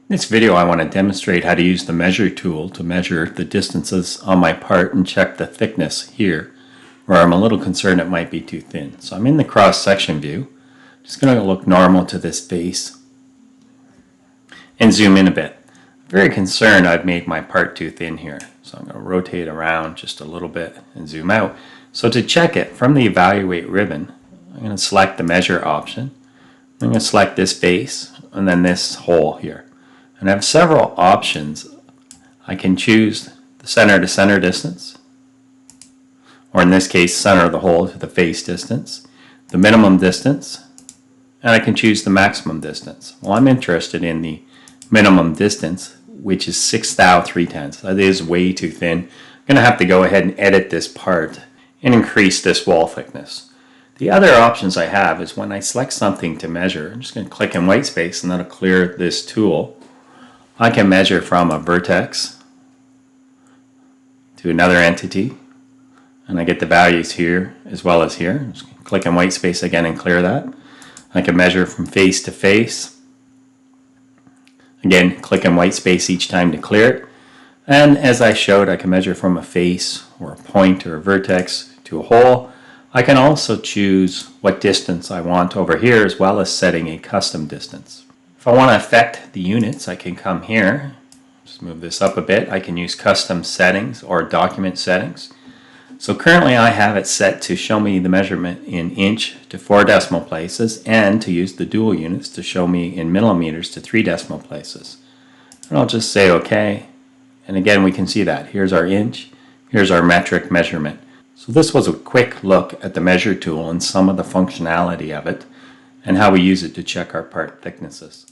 In this video, I want to demonstrate how to use the measure tool to measure the distances on my part and check the thickness here, where I'm a little concerned it might be too thin. So I'm in the cross-section view. Just going to look normal to this face and zoom in a bit. I'm very concerned I've made my part too thin here. So I'm going to rotate around just a little bit and zoom out. So to check it, from the Evaluate ribbon, I'm going to select the Measure option. I'm going to select this face and then this hole here. And I have several options. I can choose the center to center distance, or in this case center of the hole to the face distance, the minimum distance, and I can choose the maximum distance. Well, I'm interested in the minimum distance, which is 6 thou 3/10. That is way too thin. I'm going to have to go ahead and edit this part and increase this wall thickness. The other options I have is when I select something to measure, I'm just going to click in white space and that'll clear this tool. I can measure from a vertex to another entity, and I get the values here as well as here. Just click in white space again and clear that. I can measure from face to face. Again, click in white space each time to clear it. And as I showed, I can measure from a face or a point or a vertex to a hole. I can also choose what distance I want over here, as well as setting a custom distance. If I want to affect the units, I can come here, just move this up a bit. I can use custom settings or document settings. So currently I have it set to show me the measurement in inch to 4 decimal places, and to use the dual units to show me in millimeters to 3 decimal places. And I'll just say OK. And again, we can see that. Here's our inch, here's our metric measurement. So this was a quick look at the measure tool and some of the functionality of it, and how we use it to check our part thicknesses.